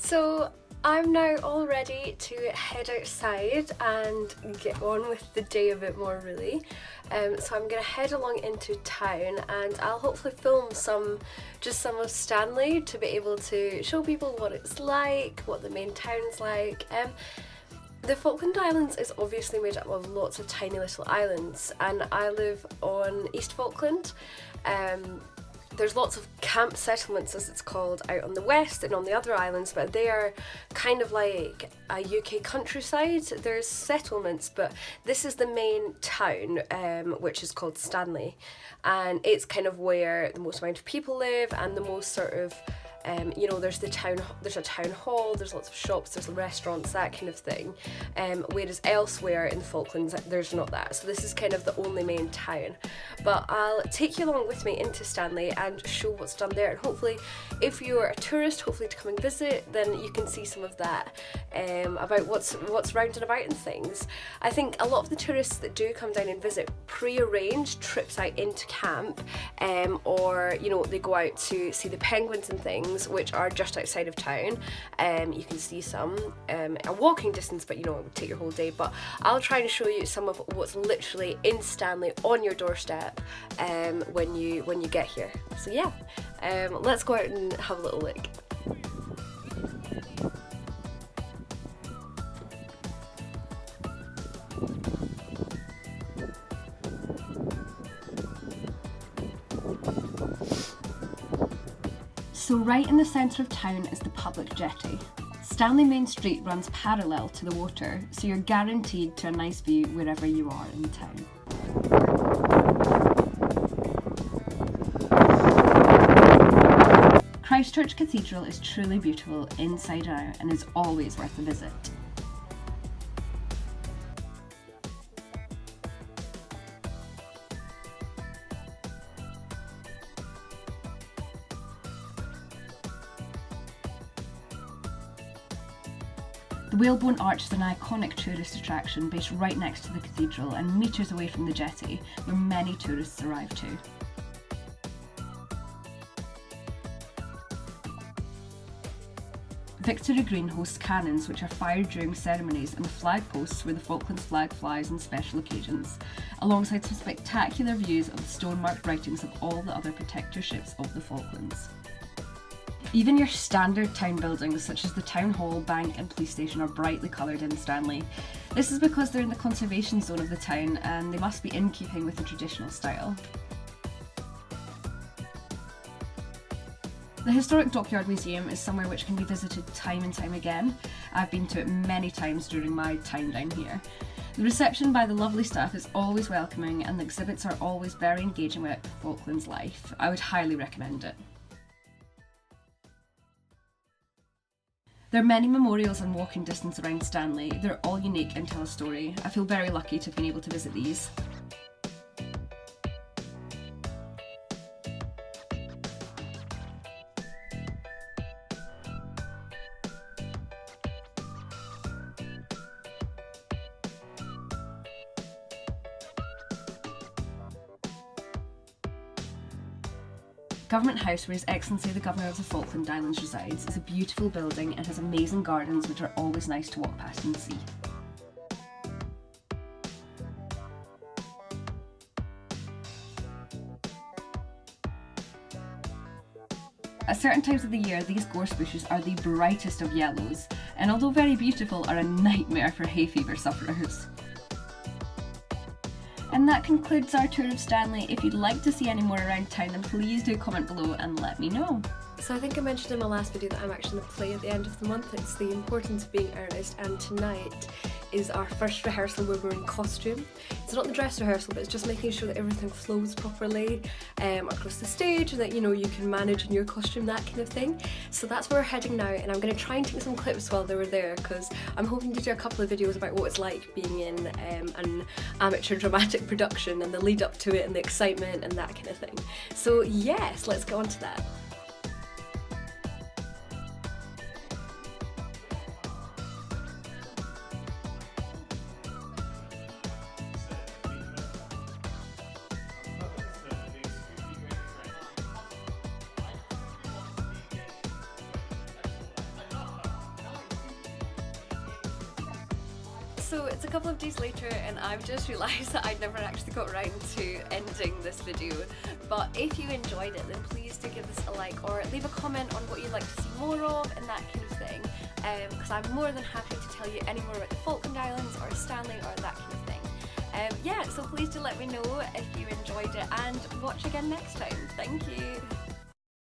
So I'm now all ready to head outside and get on with the day a bit more really. So I'm gonna head along into town and I'll hopefully film some of Stanley to be able to show people what it's like, what the main town's like. The Falkland Islands is obviously made up of lots of tiny little islands, and I live on East Falkland. There's lots of camp settlements, as it's called, out on the west and on the other islands, but they are kind of like a UK countryside. There's settlements, but this is the main town, which is called Stanley, and it's kind of where the most amount of people live and the most sort of there's a town hall, there's lots of shops, there's restaurants, that kind of thing. Whereas elsewhere in the Falklands, there's not that. So this is kind of the only main town. But I'll take you along with me into Stanley and show what's done there. And hopefully, if you're a tourist, hopefully to come and visit, then you can see some of that about what's round and about and things. I think a lot of the tourists that do come down and visit pre-arrange trips out into camp, or they go out to see the penguins and things, which are just outside of town. You can see some a walking distance, but it would take your whole day. But I'll try and show you some of what's literally in Stanley on your doorstep when you get here. So yeah, let's go out and have a little look. So right in the centre of town is the public jetty. Stanley Main Street runs parallel to the water, so you're guaranteed to a nice view wherever you are in town. Christchurch Cathedral is truly beautiful inside and out and is always worth a visit. The Whalebone Arch is an iconic tourist attraction based right next to the cathedral and metres away from the jetty, where many tourists arrive to. Victory Green hosts cannons which are fired during ceremonies, and the flag posts where the Falklands flag flies on special occasions, alongside some spectacular views of the stone-marked writings of all the other protector ships of the Falklands. Even your standard town buildings, such as the town hall, bank and police station, are brightly coloured in Stanley. This is because they're in the conservation zone of the town and they must be in keeping with the traditional style. The Historic Dockyard Museum is somewhere which can be visited time and time again. I've been to it many times during my time down here. The reception by the lovely staff is always welcoming and the exhibits are always very engaging about the Falklands life. I would highly recommend it. There are many memorials and walking distance around Stanley. They're all unique and tell a story. I feel very lucky to have been able to visit these. Government House, where His Excellency the Governor of the Falkland Islands resides, is a beautiful building and has amazing gardens which are always nice to walk past and see. At certain times of the year, these gorse bushes are the brightest of yellows, and although very beautiful, are a nightmare for hay fever sufferers. And that concludes our tour of Stanley. If you'd like to see any more around town, then please do comment below and let me know. So I think I mentioned in my last video that I'm actually in a play at the end of the month. It's The Importance of Being Earnest, and tonight is our first rehearsal where we're in costume. It's not the dress rehearsal, but it's just making sure that everything flows properly across the stage, and that you can manage in your costume, that kind of thing. So that's where we're heading now, and I'm going to try and take some clips while they were there, because I'm hoping to do a couple of videos about what it's like being in an amateur dramatic production and the lead up to it and the excitement and that kind of thing. So yes, let's get on to that. so it's a couple of days later and I've just realised that I'd never actually got around to ending this video. But if you enjoyed it, then please do give this a like or leave a comment on what you'd like to see more of and that kind of thing, because I'm more than happy to tell you any more about the Falkland Islands or Stanley or that kind of thing. Yeah, so please do let me know if you enjoyed it and watch again next time. Thank you!